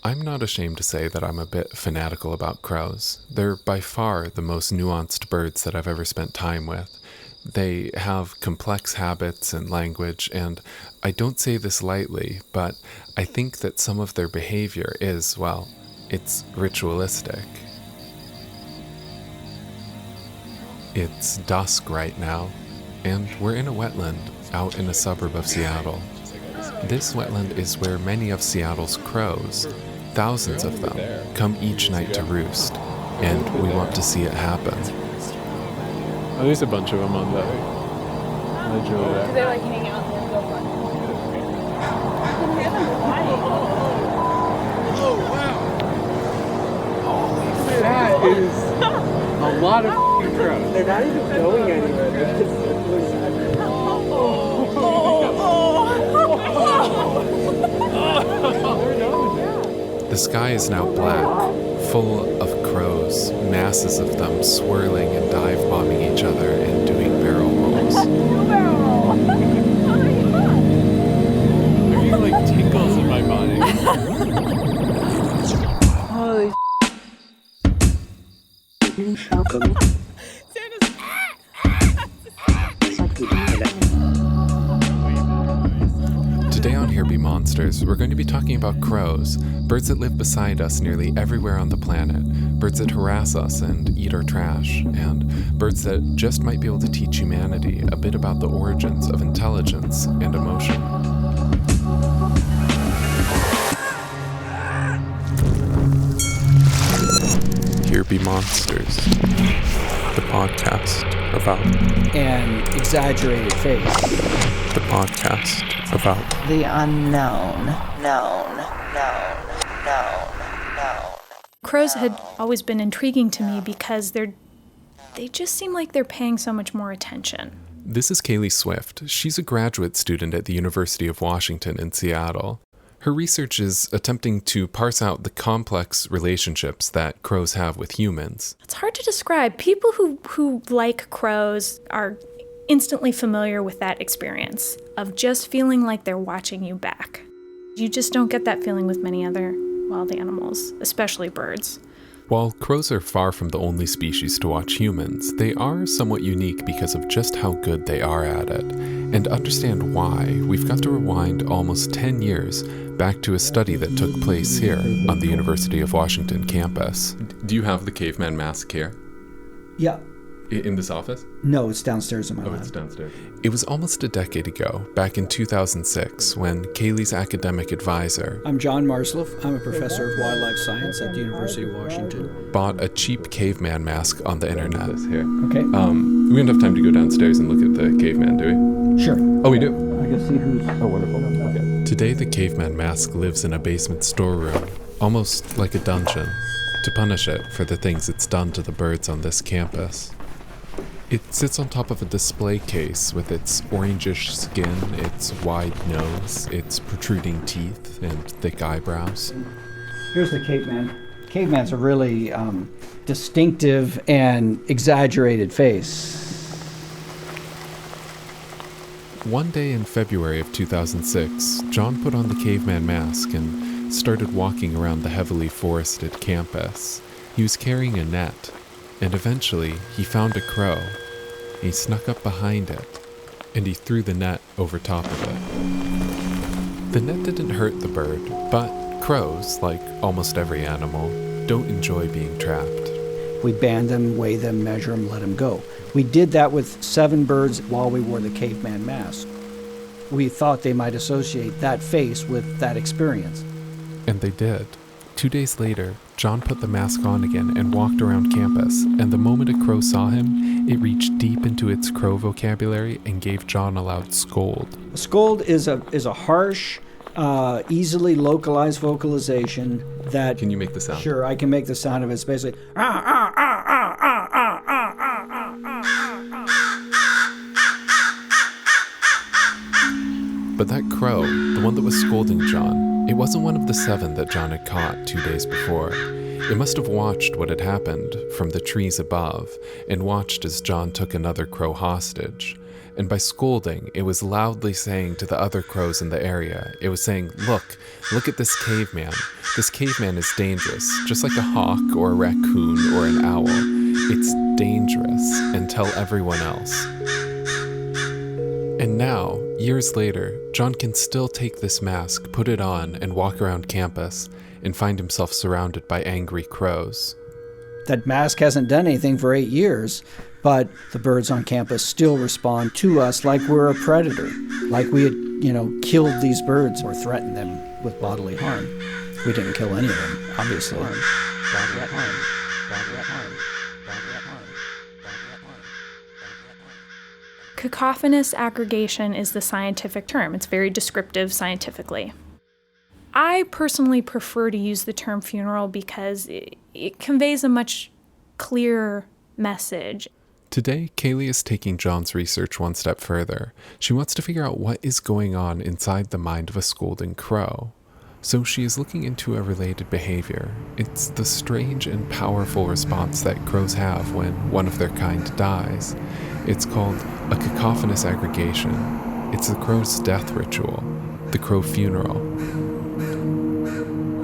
I'm not ashamed to say that I'm a bit fanatical about crows. They're by far the most nuanced birds that I've ever spent time with. They have complex habits and language, and I don't say this lightly, but I think that some of their behavior is, well, it's ritualistic. It's dusk right now, and we're in a wetland out in a suburb of Seattle. This wetland is where many of Seattle's crows, thousands of them, come each night to roost, and we want to see it happen. Oh, there's a bunch of them on the ledge over there. Do they like hang out and go fun? Oh, wow! That is a lot of crows. They're not even going anywhere. They're just The sky is now black, full of crows, masses of them swirling and dive-bombing each other and doing barrel rolls. There are like tingles in my body. holy Today on Here Be Monsters, we're going to be talking about crows, birds that live beside us nearly everywhere on the planet, birds that harass us and eat our trash, and birds that just might be able to teach humanity a bit about the origins of intelligence and emotion. Here Be Monsters, the podcast about an exaggerated face. the podcast about The unknown. Known. Crows had always been intriguing to me because they just seem like they're paying so much more attention. This is Kaylee Swift. She's a graduate student at the University of Washington in Seattle. Her research is attempting to parse out the complex relationships that crows have with humans. It's hard to describe. People who like crows are instantly familiar with that experience of just feeling like they're watching you back. You just don't get that feeling with many other wild animals, especially birds. While crows are far from the only species to watch humans, they are somewhat unique because of just how good they are at it. And to understand why, we've got to rewind almost 10 years back to a study that took place here on the University of Washington campus. Do you have the caveman mask here? Yeah. In this office? No, it's downstairs in my lab. It's downstairs. It was almost a decade ago, back in 2006, when Kaylee's academic advisor I'm John Marsloff. I'm a professor of wildlife science at the University of Washington. bought a cheap caveman mask on the internet. Here. Okay. We don't have time to go downstairs and look at the caveman, do we? Sure. Oh, we do. I can see who's... Oh, wonderful. Okay. Today, the caveman mask lives in a basement storeroom, almost like a dungeon, to punish it for the things it's done to the birds on this campus. It sits on top of a display case with its orangish skin, its wide nose, its protruding teeth, and thick eyebrows. Here's the caveman. Caveman's a really distinctive and exaggerated face. One day in February of 2006, John put on the caveman mask and started walking around the heavily forested campus. He was carrying a net, and eventually he found a crow. He snuck up behind it, and he threw the net over top of it. The net didn't hurt the bird, but crows, like almost every animal, don't enjoy being trapped. We band them, weigh them, measure them, let them go. We did that with 7 birds while we wore the caveman mask. We thought they might associate that face with that experience. And they did. 2 days later, John put the mask on again and walked around campus, and the moment a crow saw him, it reached deep into its crow vocabulary and gave John a loud scold. A scold is a harsh, easily localized vocalization that... Can you make the sound? Sure, I can make the sound of it. It's basically... But that crow, the one that was scolding John, it wasn't one of the 7 that John had caught 2 days before. It must have watched what had happened from the trees above and watched as John took another crow hostage. And by scolding, it was loudly saying to the other crows in the area, it was saying, look at this caveman. This caveman is dangerous, just like a hawk or a raccoon or an owl. It's dangerous, and tell everyone else. And now, years later, John can still take this mask, put it on, and walk around campus, and find himself surrounded by angry crows. That mask hasn't done anything for 8 years, but the birds on campus still respond to us like we're a predator, like we had, killed these birds or threatened them with bodily harm. We didn't kill any of them, obviously. Cacophonous aggregation is the scientific term. It's very descriptive scientifically. I personally prefer to use the term funeral because it conveys a much clearer message. Today, Kaylee is taking John's research one step further. She wants to figure out what is going on inside the mind of a scolding crow. So she is looking into a related behavior. It's the strange and powerful response that crows have when one of their kind dies. It's called a cacophonous aggregation. It's the crow's death ritual, the crow funeral.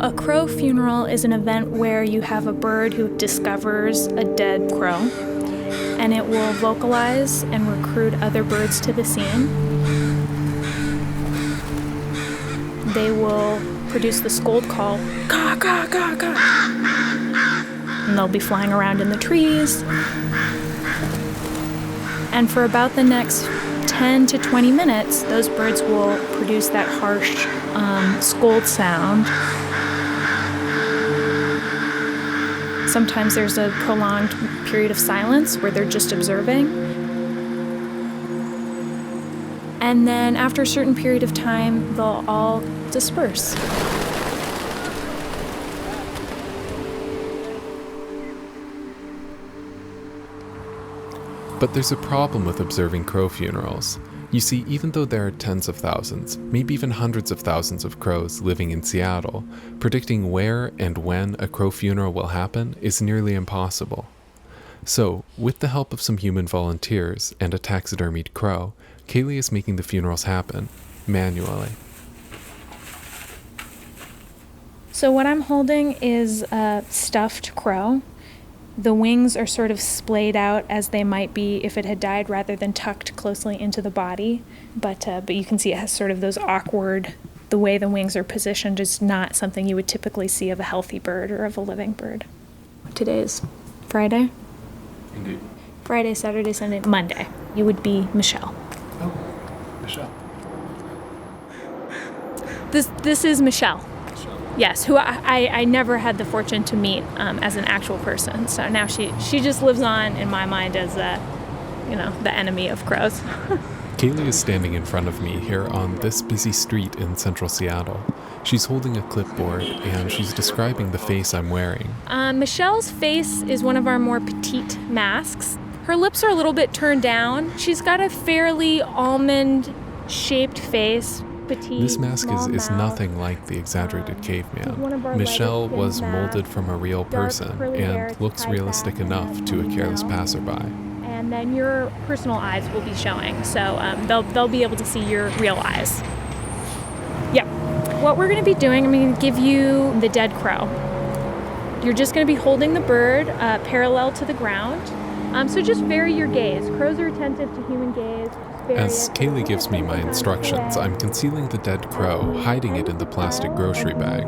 A crow funeral is an event where you have a bird who discovers a dead crow, and it will vocalize and recruit other birds to the scene. They will produce the scold call, caw, caw, caw, caw. And they'll be flying around in the trees. And for about the next 10 to 20 minutes, those birds will produce that harsh scold sound. Sometimes there's a prolonged period of silence where they're just observing. And then after a certain period of time, they'll all disperse. But there's a problem with observing crow funerals. You see, even though there are tens of thousands, maybe even hundreds of thousands of crows living in Seattle, predicting where and when a crow funeral will happen is nearly impossible. So, with the help of some human volunteers and a taxidermied crow, Kaylee is making the funerals happen, manually. So what I'm holding is a stuffed crow. The wings are sort of splayed out as they might be if it had died rather than tucked closely into the body. But you can see it has sort of those awkward, the way the wings are positioned is not something you would typically see of a healthy bird or of a living bird. Today is Friday? Indeed. Friday, Saturday, Sunday, Monday. You would be Michelle. Oh, Michelle. This is Michelle. Yes, who I never had the fortune to meet as an actual person. So now she just lives on in my mind as the enemy of crows. Kaylee is standing in front of me here on this busy street in central Seattle. She's holding a clipboard and she's describing the face I'm wearing. Michelle's face is one of our more petite masks. Her lips are a little bit turned down. She's got a fairly almond-shaped face. Petite, this mask is nothing like the exaggerated caveman. Michelle was molded from a real person and looks realistic enough to a careless passerby. And then your personal eyes will be showing, so they'll be able to see your real eyes. Yep. What we're going to be doing, I'm going to give you the dead crow. You're just going to be holding the bird parallel to the ground. So just vary your gaze. Crows are attentive to human gaze. As Kaylee gives me my instructions, I'm concealing the dead crow, hiding it in the plastic grocery bag.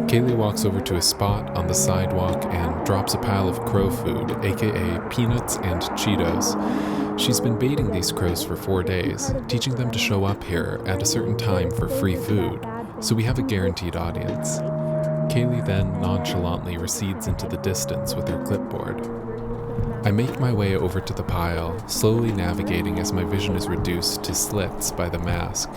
Kaylee walks over to a spot on the sidewalk and drops a pile of crow food, aka peanuts and Cheetos. She's been baiting these crows for 4 days, teaching them to show up here at a certain time for free food, so we have a guaranteed audience. Kaylee then nonchalantly recedes into the distance with her clipboard. I make my way over to the pile, slowly navigating as my vision is reduced to slits by the mask.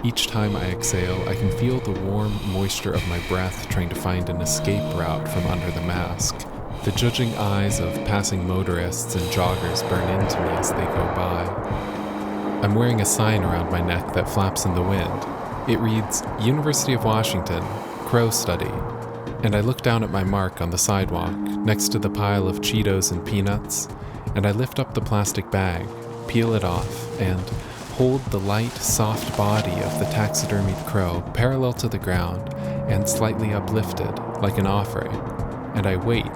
Each time I exhale, I can feel the warm moisture of my breath trying to find an escape route from under the mask. The judging eyes of passing motorists and joggers burn into me as they go by. I'm wearing a sign around my neck that flaps in the wind. It reads, University of Washington, Crow Study. And I look down at my mark on the sidewalk, next to the pile of Cheetos and peanuts, and I lift up the plastic bag, peel it off and hold the light, soft body of the taxidermied crow parallel to the ground and slightly uplifted like an offering. And I wait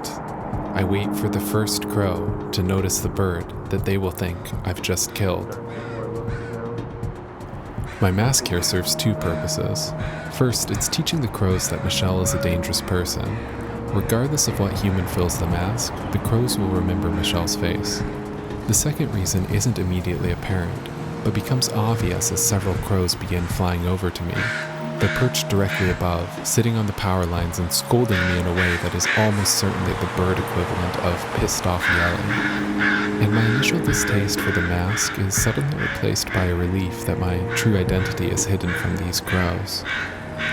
for the first crow to notice the bird that they will think I've just killed. My mask here serves two purposes. First, it's teaching the crows that Michelle is a dangerous person. Regardless of what human fills the mask, the crows will remember Michelle's face. The second reason isn't immediately apparent, but becomes obvious as several crows begin flying over to me. They're perched directly above, sitting on the power lines and scolding me in a way that is almost certainly the bird equivalent of pissed off yelling. And my initial distaste for the mask is suddenly replaced by a relief that my true identity is hidden from these crows.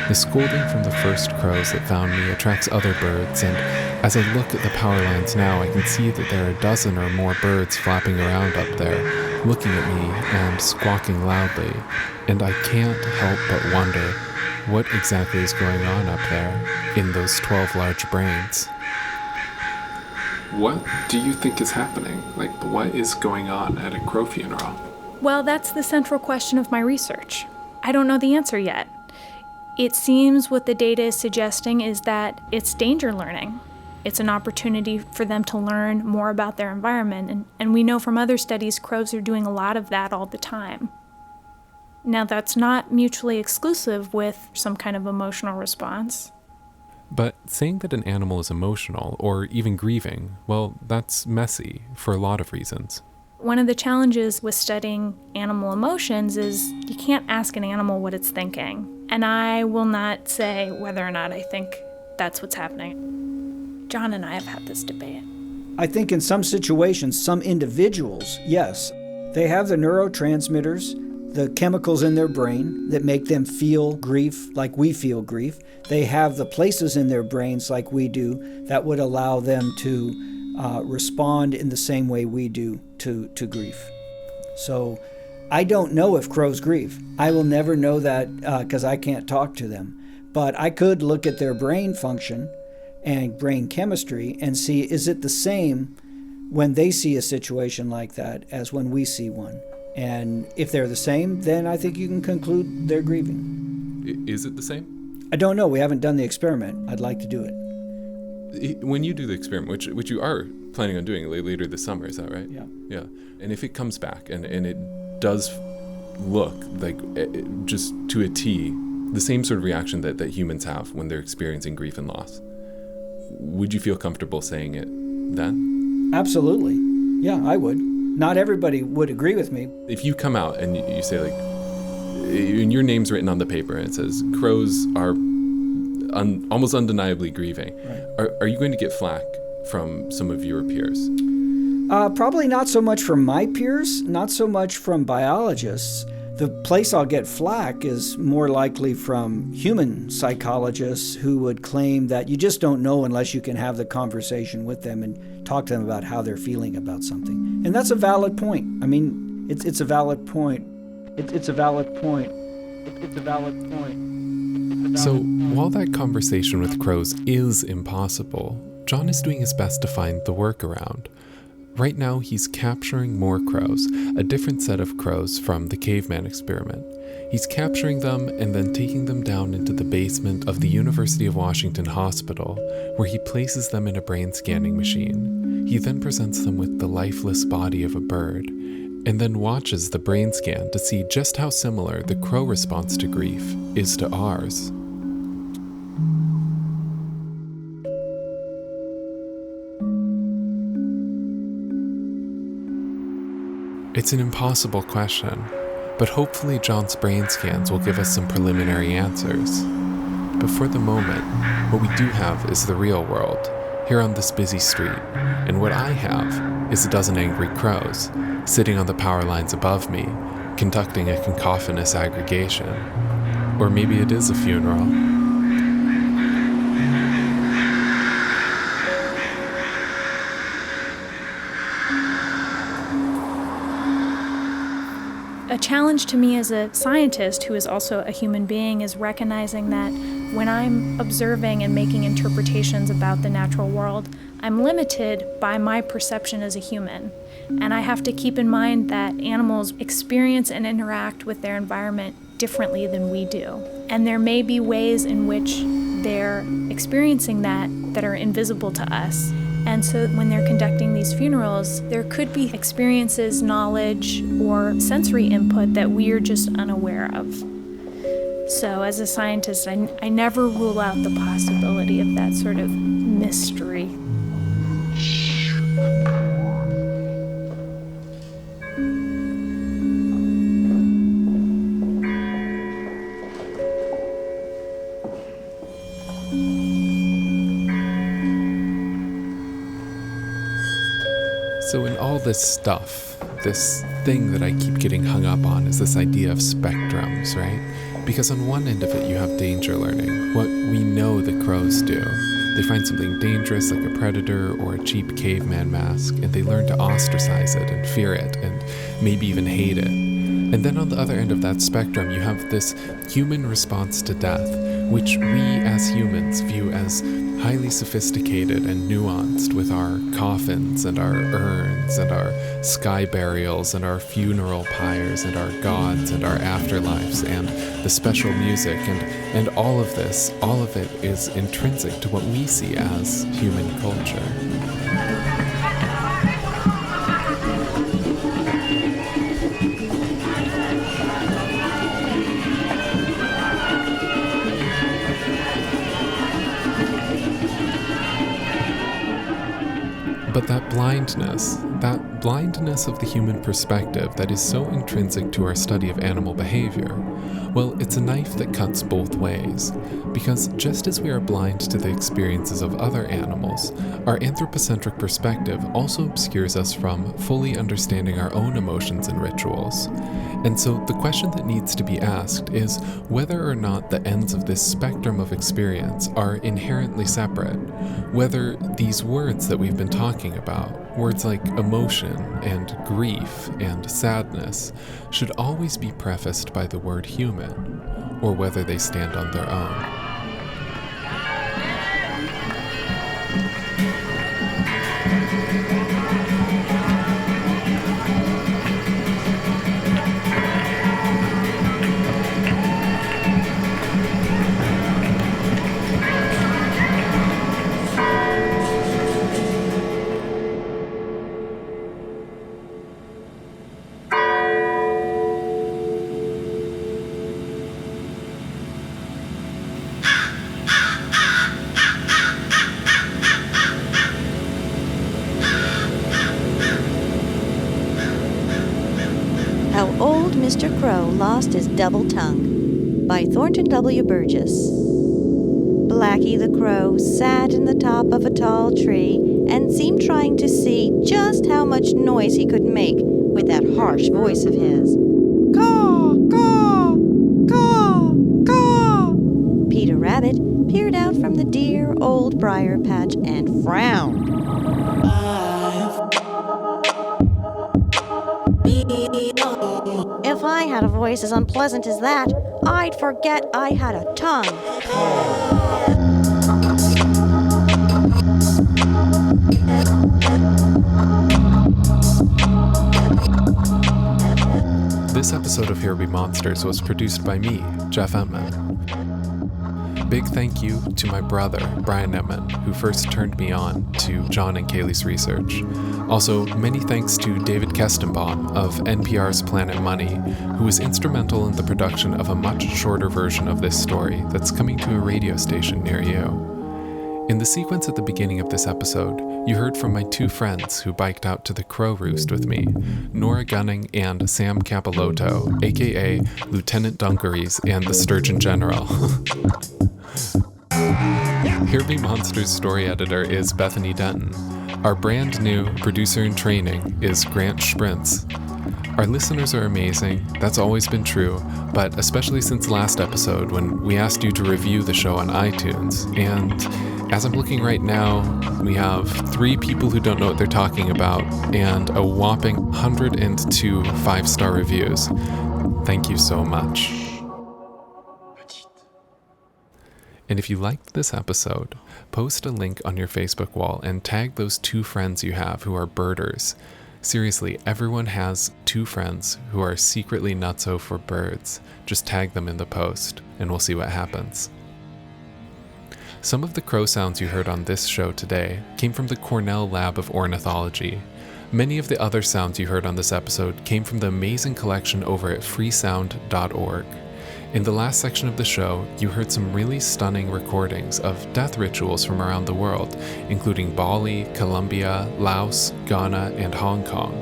The scolding from the first crows that found me attracts other birds, and as I look at the power lines now, I can see that there are a dozen or more birds flapping around up there, looking at me and squawking loudly, and I can't help but wonder what exactly is going on up there in those 12 large brains. What do you think is happening? Like, what is going on at a crow funeral? Well, that's the central question of my research. I don't know the answer yet. It seems what the data is suggesting is that it's danger learning. It's an opportunity for them to learn more about their environment, and we know from other studies crows are doing a lot of that all the time. Now, that's not mutually exclusive with some kind of emotional response. But saying that an animal is emotional, or even grieving, well, that's messy for a lot of reasons. One of the challenges with studying animal emotions is you can't ask an animal what it's thinking. And I will not say whether or not I think that's what's happening. John and I have had this debate. I think in some situations, some individuals, yes, they have the neurotransmitters, the chemicals in their brain that make them feel grief like we feel grief. They have the places in their brains like we do that would allow them to respond in the same way we do to grief. So I don't know if crows grieve. I will never know that because I can't talk to them. But I could look at their brain function and brain chemistry and see, is it the same when they see a situation like that as when we see one? And if they're the same, then I think you can conclude they're grieving. Is it the same? I don't know. We haven't done the experiment. I'd like to do it. When you do the experiment, which you are planning on doing later this summer, is that right? Yeah. Yeah. And if it comes back and it does look like just to a T, the same sort of reaction that humans have when they're experiencing grief and loss, would you feel comfortable saying it then? Absolutely. Yeah, I would. Not everybody would agree with me. If you come out and you say, like, and your name's written on the paper and it says, crows are almost undeniably grieving, right, are you going to get flack from some of your peers? Probably not so much from my peers, not so much from biologists. The place I'll get flack is more likely from human psychologists who would claim that you just don't know unless you can have the conversation with them and talk to them about how they're feeling about something. And that's a valid point. I mean, it's a valid point. It's a valid point. It's a valid point. So, while that conversation with crows is impossible, John is doing his best to find the workaround. Right now, he's capturing more crows, a different set of crows from the caveman experiment. He's capturing them and then taking them down into the basement of the University of Washington Hospital, where he places them in a brain scanning machine. He then presents them with the lifeless body of a bird, and then watches the brain scan to see just how similar the crow response to grief is to ours. It's an impossible question, but hopefully John's brain scans will give us some preliminary answers. But for the moment, what we do have is the real world, here on this busy street, and what I have is a dozen angry crows, sitting on the power lines above me, conducting a cacophonous aggregation. Or maybe it is a funeral. A challenge to me as a scientist who is also a human being is recognizing that when I'm observing and making interpretations about the natural world, I'm limited by my perception as a human. And I have to keep in mind that animals experience and interact with their environment differently than we do. And there may be ways in which they're experiencing that are invisible to us. And so when they're conducting these funerals, there could be experiences, knowledge, or sensory input that we are just unaware of. So as a scientist, I never rule out the possibility of that sort of mystery. So in all this stuff, this thing that I keep getting hung up on is this idea of spectrums, right? Because on one end of it you have danger learning, what we know the crows do. They find something dangerous like a predator or a cheap caveman mask, and they learn to ostracize it and fear it and maybe even hate it. And then on the other end of that spectrum you have this human response to death, which we as humans view as highly sophisticated and nuanced, with our coffins and our urns and our sky burials and our funeral pyres and our gods and our afterlives and the special music and all of this, all of it is intrinsic to what we see as human culture. But that blindness of the human perspective that is so intrinsic to our study of animal behavior, well, it's a knife that cuts both ways. Because just as we are blind to the experiences of other animals, our anthropocentric perspective also obscures us from fully understanding our own emotions and rituals. And so the question that needs to be asked is whether or not the ends of this spectrum of experience are inherently separate, whether these words that we've been talking about, words like emotion and grief and sadness, should always be prefaced by the word human, or whether they stand on their own. How Old Mr. Crow Lost His Double Tongue by Thornton W. Burgess. Blacky the Crow sat in the top of a tall tree and seemed trying to see just how much noise he could make with that harsh voice of his. Caw, caw, caw, caw. Peter Rabbit peered out from the dear old briar patch and frowned. If I had a voice as unpleasant as that, I'd forget I had a tongue. This episode of Here Be Monsters was produced by me, Jeff Emtman. Big thank you to my brother, Brian Emtman, who first turned me on to John and Kaylee's research. Also, many thanks to David Kestenbaum of NPR's Planet Money, who was instrumental in the production of a much shorter version of this story that's coming to a radio station near you. In the sequence at the beginning of this episode, you heard from my two friends who biked out to the crow roost with me, Nora Gunning and Sam Capilotto, aka Lieutenant Dungarees and the Sturgeon General. Here Be Monsters story editor is Bethany Denton. Our brand new producer in training is Grant Sprintz. Our listeners are amazing, that's always been true, but especially since last episode when we asked you to review the show on iTunes. And as I'm looking right now, we have 3 people who don't know what they're talking about and a whopping 102 5-star reviews. Thank you so much. And if you liked this episode, post a link on your Facebook wall and tag those 2 friends you have who are birders. Seriously, everyone has 2 friends who are secretly nutso for birds. Just tag them in the post, and we'll see what happens. Some of the crow sounds you heard on this show today came from the Cornell Lab of Ornithology. Many of the other sounds you heard on this episode came from the amazing collection over at freesound.org. In the last section of the show, you heard some really stunning recordings of death rituals from around the world, including Bali, Colombia, Laos, Ghana, and Hong Kong.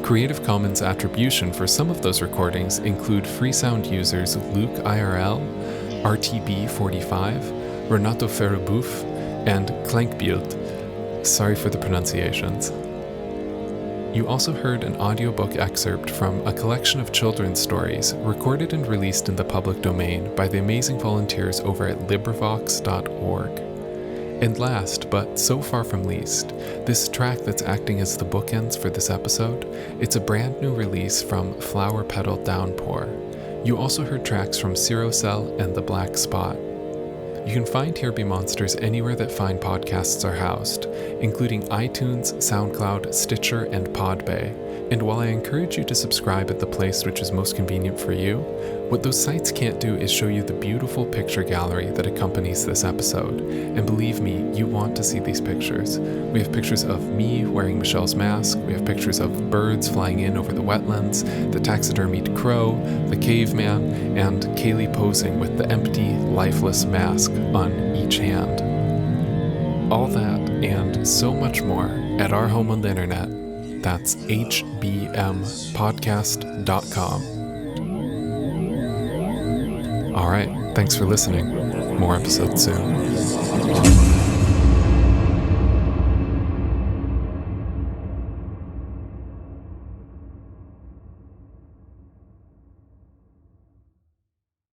Creative Commons attribution for some of those recordings include Freesound users Luke IRL, RTB45, Renato Ferrubouf, and Klankbild. Sorry for the pronunciations. You also heard an audiobook excerpt from a collection of children's stories recorded and released in the public domain by the amazing volunteers over at LibriVox.org. And last, but so far from least, this track that's acting as the bookends for this episode, it's a brand new release from Flower Petal Downpour. You also heard tracks from Cirocell and The Black Spot. You can find Here Be Monsters anywhere that fine podcasts are housed, including iTunes, SoundCloud, Stitcher, and Podbay. And while I encourage you to subscribe at the place which is most convenient for you, what those sites can't do is show you the beautiful picture gallery that accompanies this episode. And believe me, you want to see these pictures. We have pictures of me wearing Michelle's mask, we have pictures of birds flying in over the wetlands, the taxidermied crow, the caveman, and Kaylee posing with the empty, lifeless mask on each hand. All that and so much more at our home on the internet. That's hbmpodcast.com. All right, thanks for listening. More episodes soon.